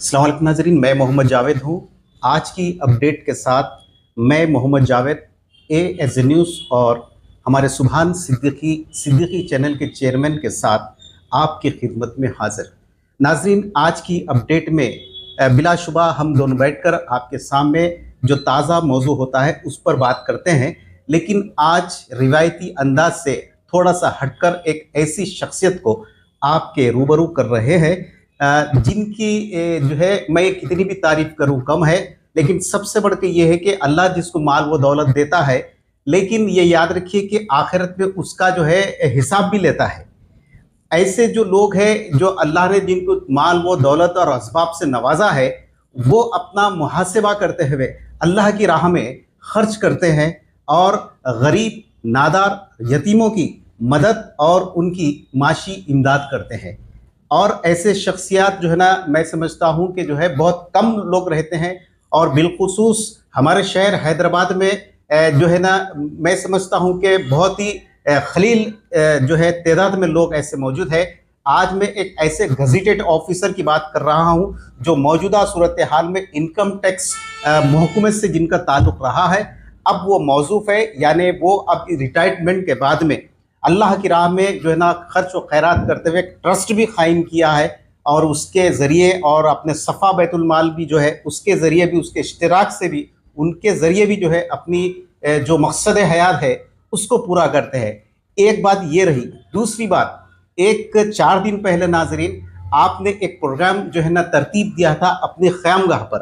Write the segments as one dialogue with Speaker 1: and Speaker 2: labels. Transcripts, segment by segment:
Speaker 1: अस्सलाम वालेकुम नाज़रीन, मैं मोहम्मद जावेद हूँ। आज की अपडेट के साथ मैं मोहम्मद जावेद एज न्यूज़ और हमारे सुभान सिद्दीकी चैनल के चेयरमैन के साथ आपकी खिदमत में हाजिर। नाज़रीन, आज की अपडेट में बिलाशुबा हम दोनों बैठकर आपके सामने जो ताज़ा मौजू होता है उस पर बात करते हैं, लेकिन आज रिवायती अंदाज से थोड़ा सा हटकर एक ऐसी शख्सियत को आपके रूबरू कर रहे हैं जिनकी जो है मैं कितनी भी तारीफ करूं कम है। लेकिन सबसे बढ़ के ये है कि अल्लाह जिसको माल वो दौलत देता है, लेकिन ये याद रखिए कि आखिरत में उसका जो है हिसाब भी लेता है। ऐसे जो लोग हैं जो अल्लाह ने जिनको माल वो दौलत और असबाब से नवाजा है, वो अपना मुहासिबा करते हुए अल्लाह की राह में खर्च करते हैं और गरीब नादार यतीमों की मदद और उनकी माशी इमदाद करते हैं। और ऐसे शख्सियात जो है ना, मैं समझता हूँ कि जो है बहुत कम लोग रहते हैं, और बिलखुसूस हमारे शहर हैदराबाद में जो है ना, मैं समझता हूँ कि बहुत ही खलील जो है तादाद में लोग ऐसे मौजूद है। आज मैं एक ऐसे गज़ेटेड ऑफिसर की बात कर रहा हूँ जो मौजूदा सूरत हाल में इनकम टैक्स महकमे से जिनका ताल्लुक़ रहा है, अब वो मौजूफ़ है, यानी वो अब रिटायरमेंट के बाद में अल्लाह की राह में जो है ना खर्च व खैरात करते हुए ट्रस्ट भी कायम किया है, और उसके ज़रिए और अपने सफ़ा बैतुल माल भी जो है उसके ज़रिए भी, उसके इश्तिराक से भी, उनके ज़रिए भी जो है अपनी जो मकसद हयात है उसको पूरा करते हैं। एक बात ये रही। दूसरी बात, एक 4 दिन पहले नाजरीन आपने एक प्रोग्राम जो है ना तरतीब दिया था अपने ख़यामगाह पर।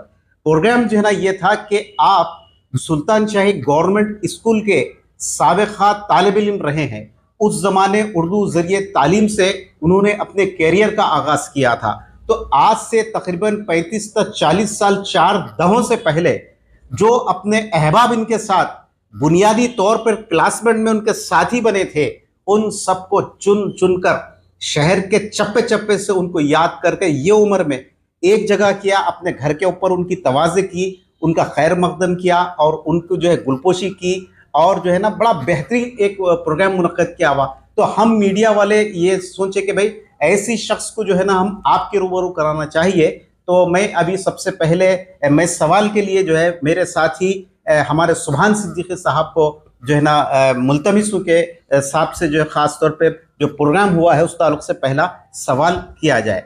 Speaker 1: प्रोग्राम जो है ना ये था कि आप सुल्तान शाही गवर्नमेंट स्कूल के साबिक़ा तालिब इल्म रहे हैं। उस ज़माने उर्दू ज़रिए तालीम से उन्होंने अपने कैरियर का आगाज़ किया था। तो आज से तकरीबन 35 तक 40 साल 4 दहों से पहले जो अपने अहबाब इनके साथ बुनियादी तौर पर क्लासमेट में उनके साथी बने थे, उन सबको चुन चुन कर शहर के चप्पे चप्पे से उनको याद करके ये उम्र में एक जगह किया, अपने घर के ऊपर उनकी तवाज़े की, उनका खैर मकदम किया और उनको जो है गुलपोशी की, और जो है ना बड़ा बेहतरीन एक प्रोग्राम मुनक्कद किया हुआ। तो हम मीडिया वाले ये सोचे कि भाई ऐसी शख्स को जो है ना हम आपके रूबरू कराना चाहिए। तो मैं अभी सबसे पहले मैं सवाल के लिए जो है मेरे साथी हमारे सुभान सिद्दीकी साहब को जो है ना मुल्तमिस हूँ के साहब से जो है ख़ास तौर पे जो प्रोग्राम हुआ है उस ताल्लुक़ से पहला सवाल किया जाए।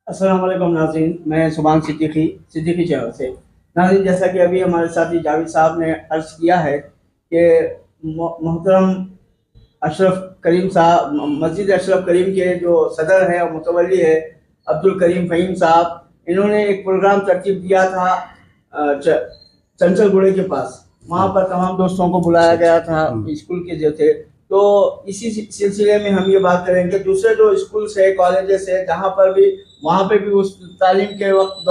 Speaker 2: अस्सलाम वालेकुम नाज़रीन, मैं सुभान सिद्दीकी चैनल से। नाज़रीन, जैसा कि अभी हमारे साथी जावेद साहब ने अर्ज़ किया है कि मोहतरम अशरफ करीम साहब, मस्जिद अशरफ करीम के जो सदर है और मुतवल्ली है अब्दुल करीम फ़हीम साहब, इन्होंने एक प्रोग्राम तरतीब दिया था चंचलगुड़े के पास। वहाँ पर तमाम दोस्तों को बुलाया गया था स्कूल के जो थे। तो इसी सिलसिले में हम ये बात करेंगे दूसरे जो स्कूल्स है, कॉलेजेस है, जहाँ पर भी वहाँ पे भी उस तालीम के वक्त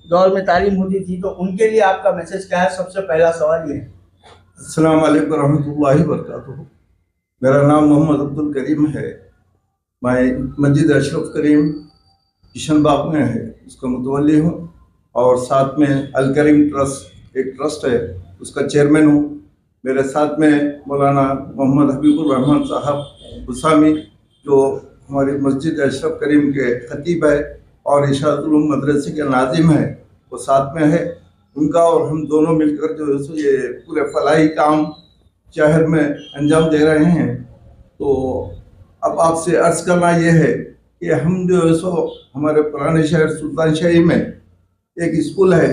Speaker 2: दौर में तालीम होती थी, तो उनके लिए आपका मैसेज क्या है? सबसे पहला सवाल ये है।
Speaker 3: अस्सलाम वालेकुम रहमतुल्लाहि व बरकातुहू। मेरा नाम मोहम्मद अब्दुल करीम है। मैं मस्जिद अशरफ करीम किशन बाग में है उसका मुतवल्ली हूँ, और साथ में अल करीम ट्रस्ट एक ट्रस्ट है उसका चेयरमैन हूँ। मेरे साथ में मौलाना मोहम्मद हबीबुर रहमान साहब हुसामी जो हमारी मस्जिद अशरफ करीम के खतीब है और इशाअतुल उलूम मदरसे के नाजिम है, वो साथ में है। उनका और हम दोनों मिलकर जो है सो ये पूरे फलाही काम शहर में अंजाम दे रहे हैं। तो अब आपसे अर्ज़ करना ये है कि हम जो है सो हमारे पुराने शहर सुल्तान शाही में एक स्कूल है,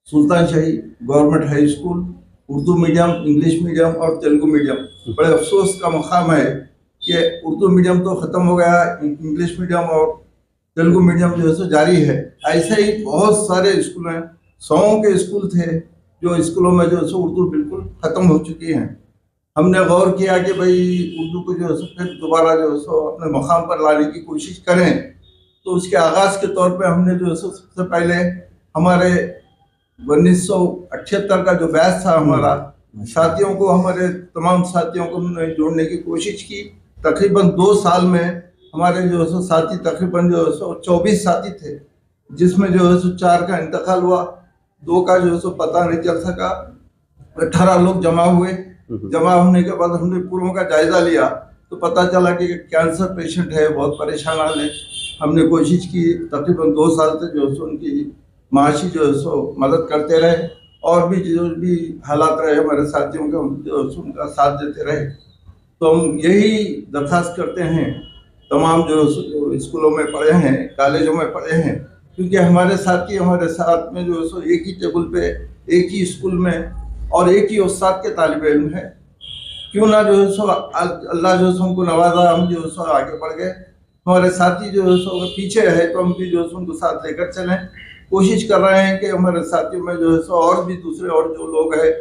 Speaker 3: Sultan Shahi government high school, Urdu medium, English medium और तेलुगु मीडियम। बड़े अफसोस का मकाम है कि उर्दू मीडियम तो ख़त्म हो गया, इंग्लिश मीडियम और तेलुगु मीडियम जो है सो जारी है। ऐसे ही बहुत सारे स्कूल हैं, 100 के स्कूल थे जो स्कूलों में जो है सो उर्दू बिल्कुल ख़त्म हो चुकी हैं। हमने गौर किया कि भाई उर्दू को जो है सो फिर दोबारा जो है सो अपने मकाम पर लाने की कोशिश करें। तो उसके आगाज़ के तौर पे हमने जो है सो सबसे पहले हमारे 1978 का जो बैच था हमारा, साथियों को, हमारे तमाम साथियों को हमने जोड़ने की कोशिश की। तकरीबन 2 साल में हमारे जो है सो साथी तकरीबन जो है सो 24 साथी थे, जिसमें जो है सो 4 का इंतकाल हुआ, 2 का जो है सो पता नहीं चल सका। 18 लोग जमा हुए। जमा होने के बाद हमने पूरों का जायज़ा लिया तो पता चला कि कैंसर पेशेंट है, बहुत परेशान हाल है। हमने कोशिश की, तकरीबन 2 साल तक जो है सो उनकी माशी जो है सो मदद करते रहे, और भी जो भी हालात रहे हमारे साथियों के, हम जो है सो उनका साथ देते रहे। तो हम यही दरख्वास्त करते हैं तमाम जो स्कूलों में पढ़े हैं, कॉलेजों में पढ़े हैं, क्योंकि हमारे साथी हमारे साथ में जो है सो एक ही टेबल पे, एक ही स्कूल में और एक ही उस्ताद के तालिब इल्म है, क्यों ना जो है सो अल्लाह जो है सो हमको नवाजा, हम जो है सो आगे बढ़ गए। हमारे साथी जो है सो अगर पीछे है तो हम भी जो है सो उनको साथ लेकर चलें। कोशिश कर रहे हैं कि हमारे साथियों में जो है सो और भी दूसरे और जो लोग हैं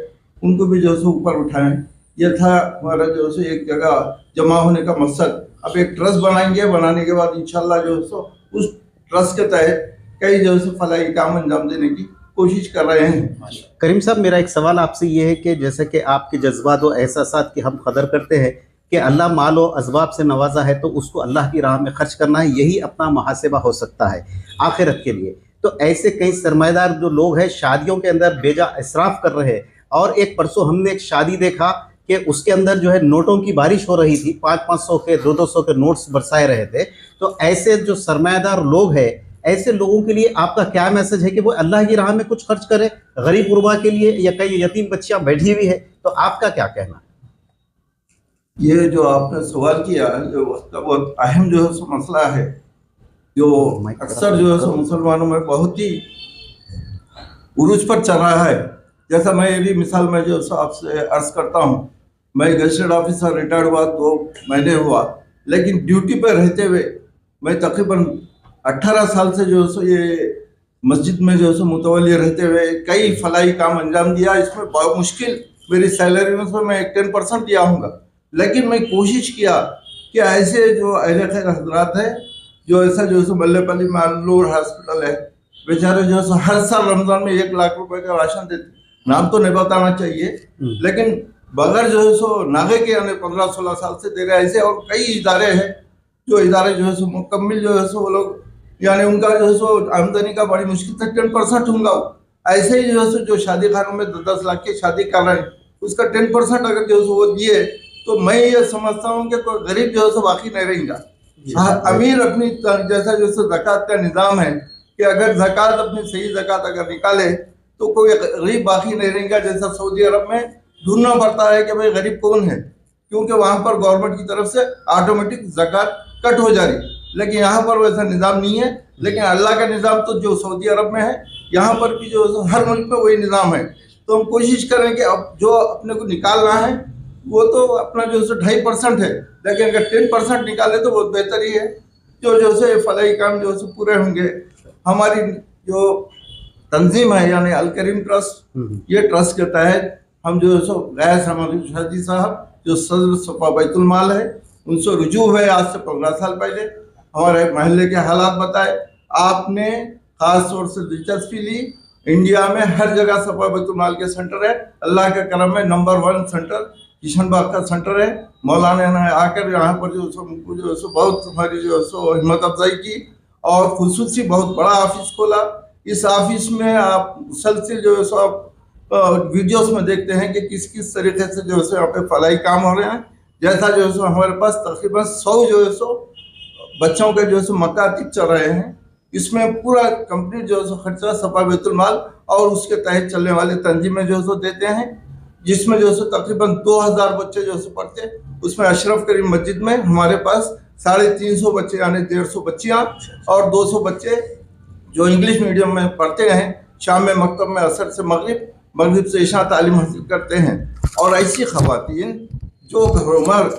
Speaker 3: उनको भी जो है सो ऊपर उठाएं। यह था हमारा जो है सो एक जगह जमा होने का मकसद। अब एक ट्रस्ट बनाएंगे, बनाने के बाद इंशाल्लाह जो है सो उस ट्रस्ट के तहत कई जो है सो फलाही काम अंजाम देने की कोशिश कर रहे हैं।
Speaker 1: करीम साहब, मेरा एक सवाल आपसे ये है कि जैसे कि आपके जज्बात और एहसासात की हम कदर करते हैं कि अल्लाह माल और असबाब से नवाजा है तो उसको अल्लाह की राह में खर्च करना है, यही अपना मुहासिबा हो सकता है आखिरत के लिए। तो ऐसे कई सरमाएदार जो लोग हैं शादियों के अंदर बेजा इसराफ कर रहे हैं, और एक परसों हमने एक शादी देखा कि उसके अंदर जो है नोटों की बारिश हो रही थी, 500-500 के 200-200 के नोट्स बरसाए रहे थे। तो ऐसे जो सरमाएदार लोग हैं, ऐसे लोगों के लिए आपका क्या मैसेज है कि वो अल्लाह की राह में कुछ खर्च करें गरीब गुरबा के लिए, या कई यतीम बच्चियां बैठी हुई है, तो आपका क्या कहना है?
Speaker 3: ये जो आपने सवाल किया जो बहुत अहम जो है सो मसला है, जो अक्सर जो है सो मुसलमानों में बहुत ही उरूज पर चल रहा है। जैसा मैं ये भी मिसाल में जो आपसे अर्ज करता हूँ, मैं गजटेड ऑफिसर रिटायर्ड हुआ 2 महीने हुआ, लेकिन ड्यूटी पर रहते हुए मैं तकरीबन 18 साल से जो है सो ये मस्जिद में जो है सो मुतवल्ली रहते हुए कई फलाही काम अंजाम दिया। इसमें बहुत मुश्किल मेरी सैलरी में से मैं 10% दिया हूँगा, लेकिन मैं कोशिश किया कि ऐसे जो अहले खैर हजरात है, जो ऐसा जो है सो मल्लेपल्ली में अनलूर हॉस्पिटल है, बेचारे जो है सो हर साल रमजान में 1 लाख रुपए का राशन देते, नाम तो नहीं बताना चाहिए, लेकिन बगैर जो है सो नागे के यानी 15-16 साल से दे रहे ऐसे। और कई इदारे हैं जो इदारे जो है सो मुकम्मल जो है सो वो लोग यानी उनका जो है सो आमदनी का बड़ी मुश्किल से 10% होगा। ऐसे ही जो है सो जो शादी खानों में 10-10 लाख की शादी कर रहे हैं, उसका 10% अगर जो है सो वो दिए तो मैं ये समझता हूँ कि कोई गरीब जो है सो बाकी नहीं रहेगा। अमीर अपनी जैसा जो है ज़कात का निज़ाम है कि अगर ज़कात अपनी सही ज़कात अगर निकाले तो कोई गरीब बाकी नहीं रहेगा। जैसा सऊदी अरब में ढूंढना पड़ता है कि भाई गरीब कौन है, क्योंकि वहाँ पर गवर्नमेंट की तरफ से ऑटोमेटिक ज़कात कट हो जा रही, लेकिन यहाँ पर वैसा निज़ाम नहीं है। लेकिन अल्लाह का निज़ाम तो जो सऊदी अरब में है, यहाँ पर भी जो हर मुल्क में वही निज़ाम है। तो हम कोशिश करें कि अब जो अपने को निकालना है वो तो अपना जो है 2.5% है, लेकिन अगर 10% निकाले तो बहुत बेहतर ही है। जो है फलाही काम जो है पूरे होंगे। हमारी जो तंजीम है यानी अल करीम ट्रस्ट, ये ट्रस्ट के तहत हम जो है सो गैस हमारे शादी साहब जो सदर सफा बैतुल माल है उनसे रुजू हुए आज से 15 साल पहले, हमारे महल्ले के हालात बताए। आपने खास तौर से दिलचस्पी ली, इंडिया में हर जगह सफा बैतुल माल के सेंटर है। अल्लाह के करम में नंबर 1 सेंटर किशन बाग का सेंटर है। मौलाना ने आकर यहाँ पर जो है सो बहुत हमारी जो है सो हिम्मत अफजाई की और खुसूसी बहुत बड़ा ऑफिस खोला। इस ऑफिस में आप मुसलसिल जो है सो आप वीडियोस में देखते हैं कि किस किस तरीके से जो है सो यहाँ पे फलाही काम हो रहे हैं। जैसा जो है सो हमारे पास तकरीबन 100 जो है सो बच्चों के जो है सो मकातिब चल रहे हैं। इसमें पूरा कंप्लीट जो है सो खर्चा सफा बैतुल माल और उसके तहत चलने वाले तंजीमें जो है सो देते हैं, जिसमें जो है सो तकरीबन 2000 बच्चे जो है सो पढ़ते। उसमें अशरफ करीम मस्जिद में हमारे पास 350 बच्चे यानी 150 बच्चियाँ और 200 बच्चे जो इंग्लिश मीडियम में पढ़ते हैं। शाम में मकतब में असर से मगरिब, मगरिब से इशा तालीम हासिल करते हैं। और ऐसी ख़वातीन जो घरों में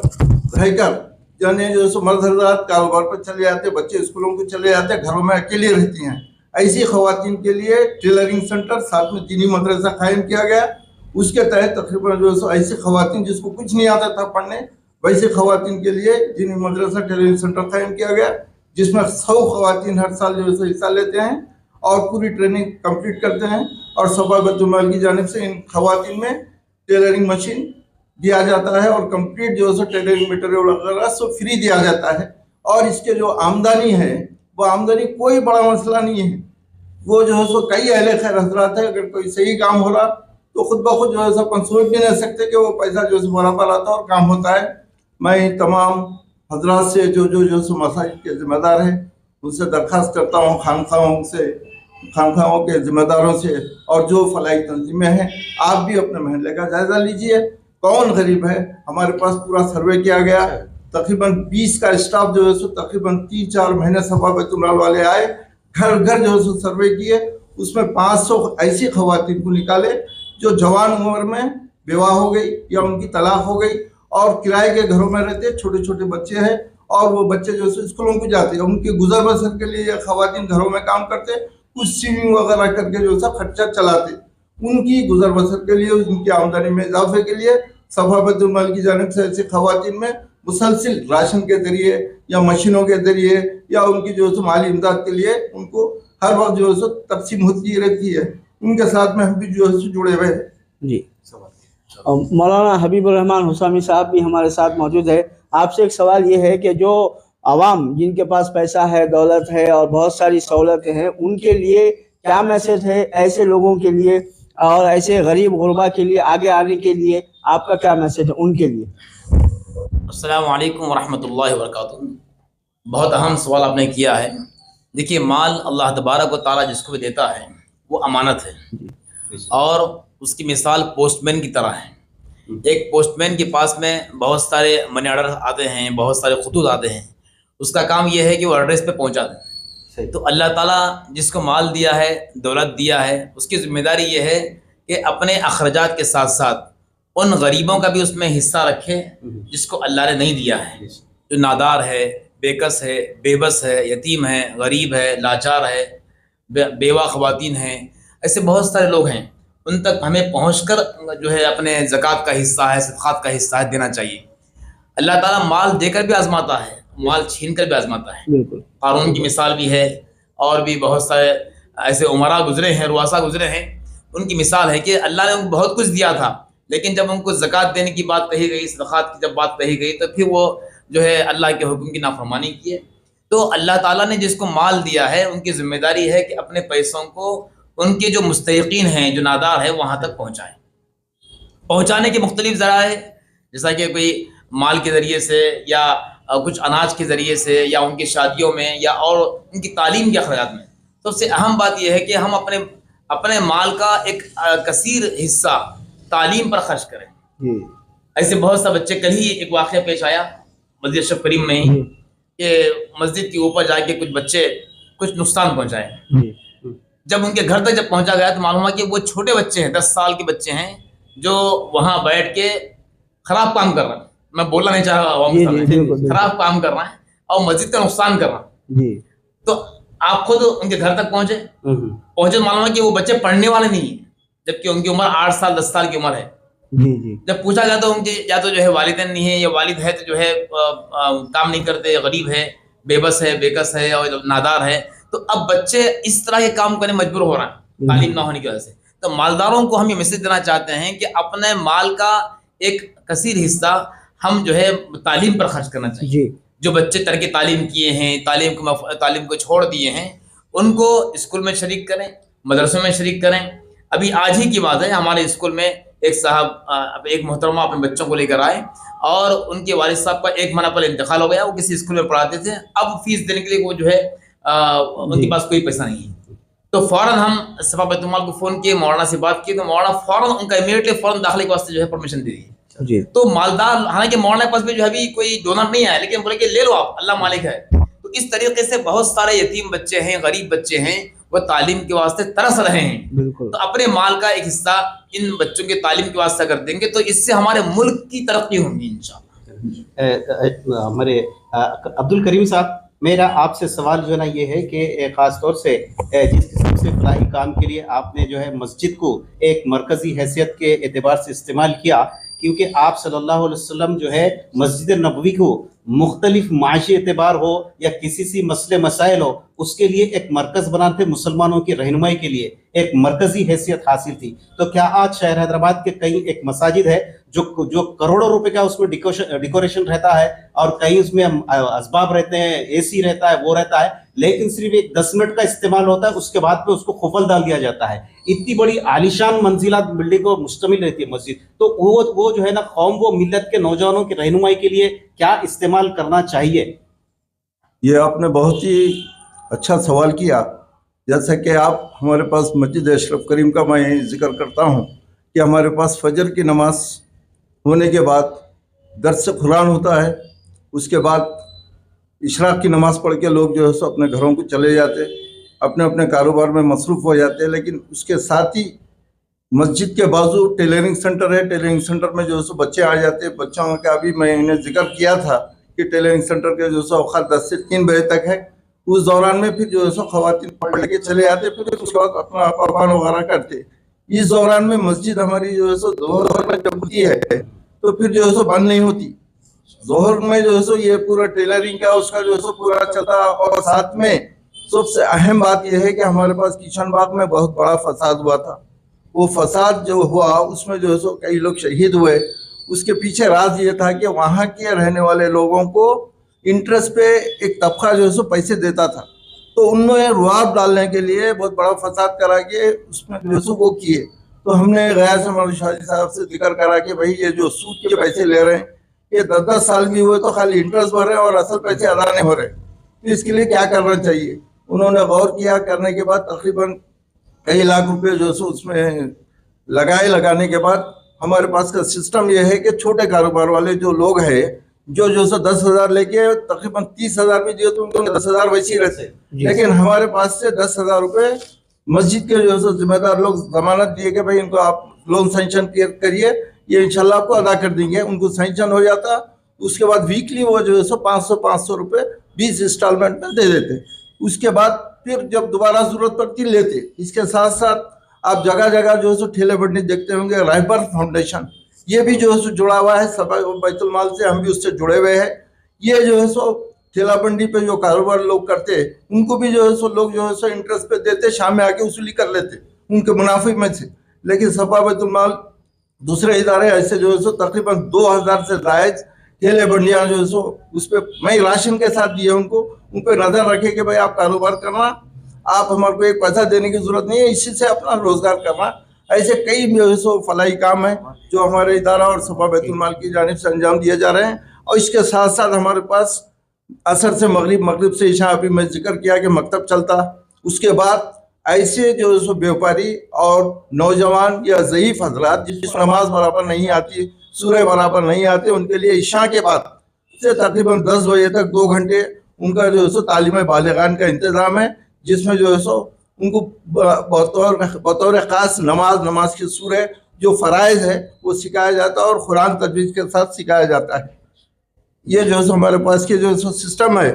Speaker 3: रहकर यानी जो सो मर्द हज़रात कारोबार पर चले जाते, बच्चे स्कूलों को चले जाते, घरों में अकेली रहती हैं, ऐसी ख़वातीन के लिए टेलरिंग सेंटर साथ में दीनी मदरसा कायम किया गया। उसके तहत तकरीबन जो है ऐसी ख़वातीन जिसको कुछ नहीं आता था पढ़ने, वैसे ख़वातीन के लिए दीनी मदरसा टेलरिंग सेंटर कायम किया गया, जिसमें 100 ख़वातीन हर साल जो है हिस्सा लेते हैं और पूरी ट्रेनिंग कंप्लीट करते हैं। और सफा बैतुल माल की जानिब से इन ख़वातीन में टेलरिंग मशीन दिया जाता है और कंप्लीट जो है टेलरिंग मटेरियल वगैरह सब फ्री दिया जाता है। और इसके जो आमदनी है वो आमदनी कोई बड़ा मसला नहीं है। वो जो है सो कई अहले खैर हजरात है, अगर कोई सही काम हो रहा तो खुद ब खुद जो है सब सोच भी नहीं सकते कि वो पैसा जो है बराबर आता है और काम होता है। मैं तमाम हजरात से जो मसाजिद के जिम्मेदार हैं उनसे दरख्वास्त करता हूँ खानखाओं के जिम्मेदारों से और जो फलाई तंजीमें हैं, आप भी अपने महल्ले का जायजा लीजिए। कौन गरीब है? हमारे पास पूरा सर्वे किया गया, तकरीबन 20 का स्टाफ जो है सो तकरीबन 3-4 महीने सफा बैतुल वाले आए, घर घर जो है सो सर्वे किए। उसमें 500 ऐसी खवातीन को निकाले जो जवान उम्र में विवाह हो गई या उनकी तलाक हो गई और किराए के घरों में रहते, छोटे छोटे बच्चे हैं और वो बच्चे जो है स्कूलों को जाते हैं। उनके गुजर बसर के लिए खवातीन घरों में काम करते, कुछ स्विमिंग वगैरह करके जो है खर्चा चलाते। उनकी गुजर बसर के लिए, उनकी आमदनी में इजाफे के लिए सफा बैतुल माल की जानिब से ऐसी खवातीन में मुसलसिल राशन के जरिए या मशीनों के जरिए या उनकी जो है माली इमदाद के लिए उनको हर वक्त जो है तकसीम होती रहती है। उनके साथ में हम भी जो है जुड़े हुए हैं
Speaker 2: जी। मौलाना हबीबुर रहमान हुसामी साहब भी हमारे साथ मौजूद है। आपसे एक सवाल ये है कि जो आवाम जिनके पास पैसा है, दौलत है और बहुत सारी सहूलतें हैं, उनके लिए क्या मैसेज है? ऐसे लोगों के लिए और ऐसे गरीब गुरबा के लिए आगे आने के लिए आपका क्या मैसेज है उनके लिए?
Speaker 4: अस्सलामु अलैकुम वरहमतुल्लाहि वबरकातुहू। बहुत अहम सवाल आपने किया है। देखिए, माल अल्लाह तबारक व तआला जिसको भी देता है वो अमानत है और उसकी मिसाल पोस्टमैन की तरह है। एक पोस्टमैन के पास में बहुत सारे मनी ऑर्डर आते हैं, बहुत सारे खतूत आते हैं, उसका काम यह है कि वो एड्रेस पे पहुंचा दे। तो अल्लाह ताला जिसको माल दिया है, दौलत दिया है, उसकी ज़िम्मेदारी ये है कि अपने अखराजात के साथ साथ उन गरीबों का भी उसमें हिस्सा रखे जिसको अल्लाह ने नहीं दिया है, जो नादार है, बेकस है, बेबस है, यतीम है, गरीब है, लाचार है, बेवा ख़वातीन हैं। ऐसे बहुत सारे लोग हैं, उन तक हमें पहुंचकर जो है अपने ज़कात का हिस्सा है, सदक़ात का हिस्सा है, देना चाहिए। अल्लाह ताला माल देकर भी आज़माता है, माल छीन कर भी आज़माता है।
Speaker 2: बिल्कुल
Speaker 4: क़ारून की मिसाल भी है और भी बहुत सारे ऐसे उमरा गुजरे हैं, रुआसा गुजरे हैं, उनकी मिसाल है कि अल्लाह ने उनको बहुत कुछ दिया था, लेकिन जब उनको ज़कात देने की बात कही गई, सदक़ात की जब बात कही गई, तो फिर वो जो है अल्लाह के हुक्म की नाफरमानी किए। तो अल्लाह ताला ने जिसको माल दिया है, उनकी ज़िम्मेदारी है कि अपने पैसों को उनके जो मुस्तहिक़ीन हैं, जो नादार है, वहाँ तक पहुँचाएँ। पहुँचाने के मुख्तलिफ़ ज़राए हैं, जैसा कि कोई माल के ज़रिए से या कुछ अनाज के ज़रिए से या उनकी शादियों में या और उनकी तालीम के अखराजात में। सबसे अहम बात यह है कि हम अपने माल का एक कसीर हिस्सा तालीम पर खर्च करें। ऐसे बहुत से बच्चे, कल ही एक वाक़या पेश आया मस्जिद अशरफ करीम में ही कि मस्जिद के ऊपर जाके कुछ बच्चे कुछ नुकसान पहुँचाए। जब उनके घर तक जब पहुँचा गया तो मालूम हुआ कि वो छोटे बच्चे हैं, 10 साल के बच्चे हैं, जो वहाँ बैठ के ख़राब काम कर रहे हैं। मैं बोलना नहीं चाह रहा, खराब काम कर रहा है और मस्जिद का नुकसान कर रहा है। तो आप खुद उनके घर तक पहुंचे तो मालूम है कि वो बच्चे पढ़ने वाले नहीं है, जबकि उनकी उम्र 8 साल 10 साल की उम्र है। जब पूछा गया तो उनके या तो जो है वालिदैन नहीं है या वालिद है तो जो है काम नहीं करते, गरीब है, बेबस है, बेकस है और नादार है। तो अब बच्चे इस तरह के काम करने मजबूर हो रहे हैं तालीम ना होने की वजह से। तो मालदारों को हम ये मैसेज देना चाहते हैं कि अपने माल का एक कसीर हिस्सा हम जो है तालीम पर खर्च करना चाहिए। जो बच्चे तरके तालीम किए हैं, तालीम को छोड़ दिए हैं, उनको स्कूल में शरीक करें, मदरसों में शरीक करें। अभी आज ही की बात है, हमारे स्कूल में एक साहब, एक मोहतरमा अपने बच्चों को लेकर आए और उनके वालिद साहब का 1 महीना पहले इंतकाल हो गया। वो किसी स्कूल में पढ़ाते थे, अब फीस देने के लिए वो जो है उनके पास कोई पैसा नहीं है। तो फ़ौरन हम सफा बैतुल माल को फ़ोन किए, मौलाना से बात की, तो मौलाना फ़ौरन उनका इमीडिएटली फ़ौरन दाखिले के वास्ते जो है परमिशन दे दी। तो मालदार, हालांकि मौलाना के पास भी जो है अभी कोई डोनर नहीं आया, लेकिन बोले कि ले लो आप, अल्लाह मालिक है। तो इस तरीके से बहुत सारे यतीम बच्चे हैं, गरीब बच्चे हैं, वो तालीम के वास्ते तरस रहे हैं। तो अपने माल का एक हिस्सा इन बच्चों के तालीम के वास्ते कर देंगे तो इससे हमारे मुल्क की तरक्की होगी इंशाअल्लाह।
Speaker 1: हमारे अब्दुल करीम साहब, मेरा आपसे सवाल जो है ना ये है कि ख़ास तौर से जिस किस्म से फलाही काम के लिए आपने जो है मस्जिद को एक मरकज़ी हैसियत के एतबार से इस्तेमाल किया, क्योंकि आप सल्लल्लाहु अलैहि वसल्लम जो है मस्जिद नबवी को मुख्तलिफ माशी एतबार हो या किसी सी मसले मसाइल हो, उसके लिए एक मरकज़ बनाते, मुसलमानों की रहनुमाई के लिए एक मरकज़ी हैसियत हासिल थी। तो क्या आज शहर हैदराबाद के कई एक मसाजिद है जो करोड़ों रुपए का उसमें डिकोरेशन रहता है और कहीं उसमें असबाब रहते हैं, एसी रहता है, वो रहता है, लेकिन सिर्फ एक 10 मिनट का इस्तेमाल होता है, उसके बाद पे उसको खुफल डाल दिया जाता है। इतनी बड़ी आलिशान मंजिलात बिल्डिंग को मुश्तमिल रहती है मस्जिद, तो वो जो है ना कौम, वो मिल्लत के नौजवानों की रहनुमाई के लिए क्या इस्तेमाल करना चाहिए?
Speaker 3: ये आपने बहुत ही अच्छा सवाल किया। जैसा कि आप हमारे पास मस्जिद अशरफ करीम का मैं जिक्र करता हूँ कि हमारे पास फजर की नमाज होने के बाद दर्स कुरान होता है। उसके बाद इशराक की नमाज़ पढ़ के लोग जो है सो अपने घरों को चले जाते, अपने अपने कारोबार में मसरूफ़ हो जाते हैं। लेकिन उसके साथ ही मस्जिद के बाजू टेलरिंग सेंटर है। टेलरिंग सेंटर में जो है सो बच्चे आ जाते हैं। बच्चों का अभी मैंने जिक्र किया था कि टेलरिंग सेंटर के जो है सो औकात 10 से 3 बजे तक है। उस दौरान में फिर जो है सो ख़वातीन पढ़ के चले आते, फिर उसके बाद अपना कुर्बान वगैरह करते। इस दौरान में मस्जिद हमारी जो है सो दोहर में जब होती है तो फिर जो है सो बंद नहीं होती। जोहर में जो है सो ये पूरा टेलरिंग का उसका जो है सो पूरा चलता। और साथ में सबसे अहम बात यह है कि हमारे पास किशन बाग में बहुत बड़ा फसाद हुआ था। वो फसाद जो हुआ उसमें जो है सो कई लोग शहीद हुए। उसके पीछे राज ये था कि वहाँ के रहने वाले लोगों को इंटरेस्ट पे एक तबका जो है सो पैसे देता था। तो उन्होंने रुआब डालने के लिए बहुत बड़ा फसाद करा के उसमें जो है सो वो किए। तो हमने गया समाल शादी साहब से जिक्र करा कि भाई ये जो सूद के पैसे ले रहे हैं, ये 10-10 साल भी हुए तो खाली इंटरेस्ट भर रहे हैं और असल पैसे अदा नहीं हो रहे, तो इसके लिए क्या करना चाहिए। उन्होंने गौर किया। करने के बाद तकरीबन कई लाख रुपए जो सो उसमें लगाने के बाद हमारे पास का सिस्टम यह है कि छोटे कारोबार वाले जो लोग हैं जो सो 10,000 लेके तकरीबन 30,000 भी दिए तो उनको 10,000 वैसे ही रहते। लेकिन हमारे पास से 10,000 रुपए मस्जिद के जो सो जिम्मेदार लोग जमानत दिए कि भाई इनको आप लोन सेंक्शन करिए, ये इंशाल्लाह आपको अदा कर देंगे। उनको सेंक्शन हो जाता। उसके बाद वीकली वो जो है सो 500 रुपए 20 इंस्टॉलमेंट में दे देते। उसके बाद फिर जब दोबारा जरूरत पड़ती लेते। इसके साथ साथ आप जगह जगह जो है सो ठेले बढ़ने देखते होंगे। रहबर फाउंडेशन ये भी जो है सो जुड़ा हुआ है सब बैतुल माल से, हम भी उससे जुड़े हुए हैं। ये जो है सो ठेला बंडी पे जो कारोबार लोग करते हैं उनको भी जो है सो लोग जो है सो इंटरेस्ट पे देते, शाम में आके वसूली कर लेते उनके मुनाफे में से। लेकिन सपा बैतुल माल दूसरे इदारे ऐसे जो है सो तकरीबन 2,000 से जायज ठेले बंडियां जो है सो उस पर मैं राशन के साथ दिए उनको, उन पर नजर रखे कि भाई आप कारोबार करना, आप हमारे को एक पैसा देने की जरूरत नहीं है, इसी से अपना रोजगार करना। ऐसे कई जो है सो फलाई काम है जो हमारे इदारा और सपा बैतुल माल की जानिब से अंजाम दिए जा रहे हैं। और इसके साथ साथ हमारे पास असर से मगरिब से ईशा, अभी मैं जिक्र किया कि मकतब चलता। उसके बाद ऐसे जो सो व्यापारी और नौजवान या ज़ईफ हजरात जिस नमाज बराबर नहीं आती, सूरह बराबर नहीं आते, उनके लिए ईशा के बाद से तकरीबन 10 बजे तक 2 घंटे उनका जो है सो तालीम बालिगान का इंतज़ाम है, जिसमें जो है सो उनको बतौर ख़ास नमाज की सूरह जो फ़राइज़ है वो सिखाया जाता है और कुरान तजवीज़ के साथ सिखाया जाता है। ये जो है हमारे पास के जो सिस्टम है,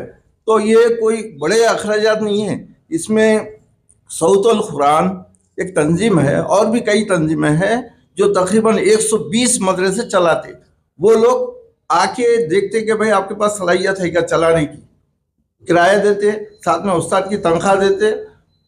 Speaker 3: तो ये कोई बड़े अखराजात नहीं है। इसमें सौतुल कुरान एक तंजीम है और भी कई तंजीमें हैं जो तकरीबन 120 मदरसे चलाते। वो लोग आके देखते कि भाई आपके पास सलाहियत है क्या चलाने की, किराया देते, साथ में उस्ताद की तनख्वाह देते,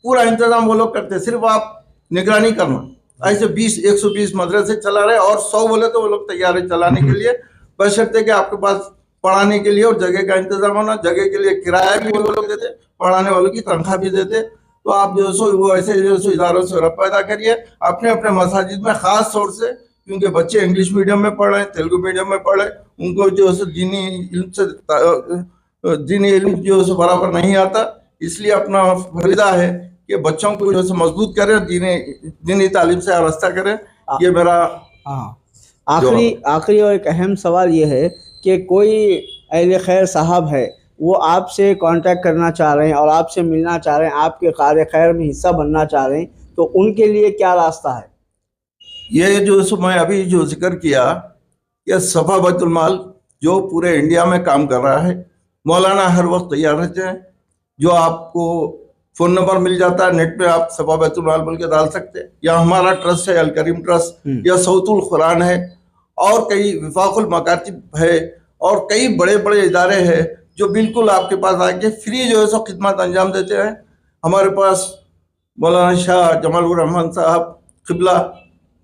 Speaker 3: पूरा इंतज़ाम वो लोग करते, सिर्फ आप निगरानी करना। ऐसे 120 मदरसे चला रहे और 100 बोले तो वो लोग तैयार है चलाने के लिए, बशर्ते कि आपके पास पढ़ाने के लिए और जगह का इंतजाम होना। जगह के लिए किराया भी वो लोग देते, पढ़ाने वालों की तनख्वाह भी देते। तो आप जो सो वो ऐसे जो सो इदारों से रब पैदा करिए अपने अपने मसाजिद में, ख़ास तौर से क्योंकि बच्चे इंग्लिश मीडियम में पढ़ रहे हैं, तेलुगु मीडियम में पढ़ रहे हैं, उनको जो सो दीनी इल्म जो सो बराबर नहीं आता। इसलिए अपना फरीदा है कि बच्चों को जो सो मजबूत करें, दीनी तालीम से आरास्ता करें। ये मेरा
Speaker 2: आखिरी और एक अहम सवाल ये है कि कोई अहले खैर साहब है, वो आपसे कांटेक्ट करना चाह रहे हैं और आपसे मिलना चाह रहे हैं, आपके कार्य खैर में हिस्सा बनना चाह रहे हैं, तो उनके लिए क्या रास्ता है?
Speaker 3: ये जो सो मैं अभी जो जिक्र किया, यह सफा बैतुल माल जो पूरे इंडिया में काम कर रहा है, मौलाना हर वक्त तैयार रहते हैं। जो आपको फ़ोन नंबर मिल जाता है, नेट पे आप सफा बैतुल माल बोल के डाल सकते हैं। या हमारा ट्रस्ट है अल करीम ट्रस्ट, या सौतुल कुरान है, और कई विफाकुल मकातिब है, और कई बड़े बड़े इदारे हैं जो बिल्कुल आपके पास आके फ्री जो है सो खिदमत अंजाम देते हैं। हमारे पास मौलाना शाह जमालुर रहमान साहब क़िबला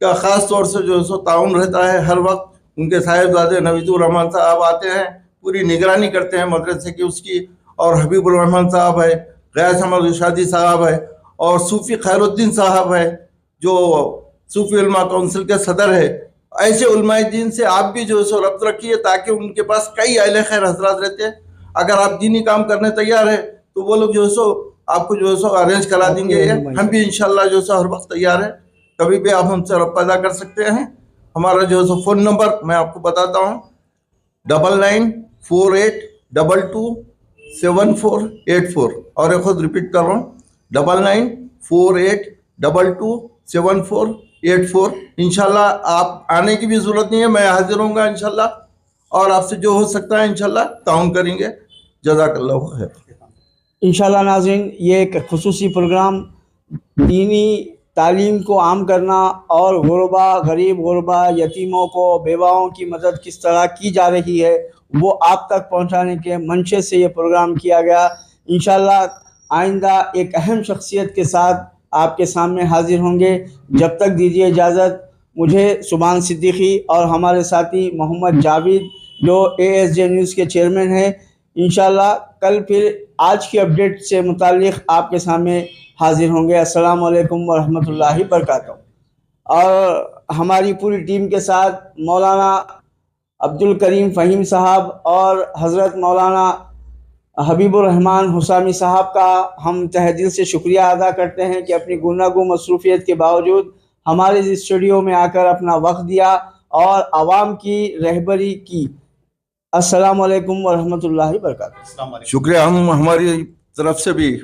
Speaker 3: का ख़ास तौर से जो है सो ताउन रहता है हर वक्त। उनके साहिबजादे नवीदुर रहमान साहब आते हैं, पूरी निगरानी करते हैं मदरसे की उसकी। और हबीबुर रहमान साहब है, गैस अहमद इरशादी साहब है, और सूफ़ी खैरुद्दीन साहब है जो सूफ़ी उलमा काउंसिल के सदर है। ऐसे उलमाए दीन से आप भी जो है सो रब्त रखिए, ताकि उनके पास कई अहले खैर हजरात रहते हैं। अगर आप दीनी काम करने तैयार है तो वो लोग जो है सो आपको जो है सो अरेंज करा देंगे। हम भी इंशाल्लाह जो है सो हर वक्त तैयार है, कभी भी आप हमसे रब्ता अदा कर सकते हैं। हमारा जो है सो फ़ोन नंबर मैं आपको बताता हूँ, 9948227484। और एक खुद रिपीट कर रहा हूँ, 9948227484। इंशाल्लाह आप आने की भी ज़रूरत नहीं है, मैं हाजिर होऊंगा इंशाल्लाह, और आपसे जो हो सकता है इंशाल्लाह ताउन करेंगे। जज़ाकल्लाहु खैर।
Speaker 2: इंशाल्लाह नाज़रीन, ये एक खुसूसी प्रोग्राम दीनी तालीम को आम करना और गुरबा, गरीब गुरबा, यतीमों को, बेवाओं की मदद किस तरह की जा रही है वो आप तक पहुंचाने के मंशे से ये प्रोग्राम किया गया। इंशाल्लाह आइंदा एक अहम शख्सियत के साथ आपके सामने हाजिर होंगे। जब तक दीजिए इजाज़त। मुझे सुभान सिद्दीकी और हमारे साथी मोहम्मद जावेद जो ASJ न्यूज़ के चेयरमैन हैं, इंशाल्लाह कल फिर आज की अपडेट से मुताल्लिक़ आपके सामने हाजिर होंगे। अस्सलाम वालेकुम व रहमतुल्लाहि बरकातहू। और हमारी पूरी टीम के साथ मौलाना अब्दुल करीम फ़हीम साहब और हज़रत मौलाना हबीबुर रहमान हुसामी साहब का हम तहे दिल से शुक्रिया अदा करते हैं कि अपनी गुनागो मसरूफ़ियत के बावजूद हमारे इस स्टूडियो में आकर अपना वक्त दिया और आवाम की रहबरी की। अस्सलाम वालेकुम व रहमतुल्लाहि बरकातहू।
Speaker 3: शुक्रिया। हम हमारी तरफ से भी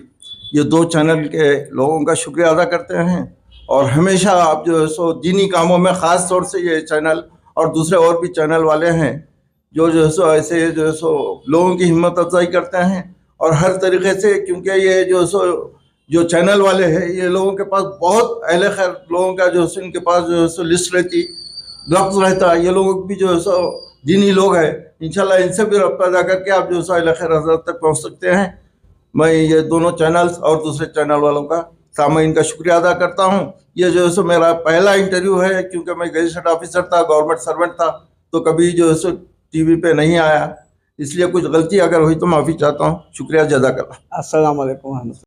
Speaker 3: ये दो चैनल के लोगों का शुक्रिया अदा करते हैं, और हमेशा आप जो है सो दीनी कामों में ख़ास तौर से ये चैनल और दूसरे और भी चैनल वाले हैं जो है सो ऐसे जो है सो लोगों की हिम्मत अफजाई करते हैं, और हर तरीके से, क्योंकि ये जो है सो जो चैनल वाले हैं ये लोगों के पास बहुत अहले खैर लोगों का जो है सो इनके पास जो है सो लिस्ट रहती, वक्त रहता है। ये लोग भी जो है सो दीनी लोग हैं, इंशाल्लाह इनसे भी रब्ता अदा करके आप जो है सो अहले खैर हज़रत तक पहुँच सकते हैं। मैं ये दोनों चैनल्स और दूसरे चैनल वालों का सामीन का शुक्रिया अदा करता हूँ। ये जो है सो मेरा पहला इंटरव्यू है, क्योंकि मैं गैजेटेड ऑफिसर था, गवर्नमेंट सर्वेंट था, तो कभी जो है सो टीवी पे नहीं आया, इसलिए कुछ गलती अगर हुई तो माफ़ी चाहता हूँ। शुक्रिया, जज़ाकल्लाह।
Speaker 2: अस्सलाम वालेकुम।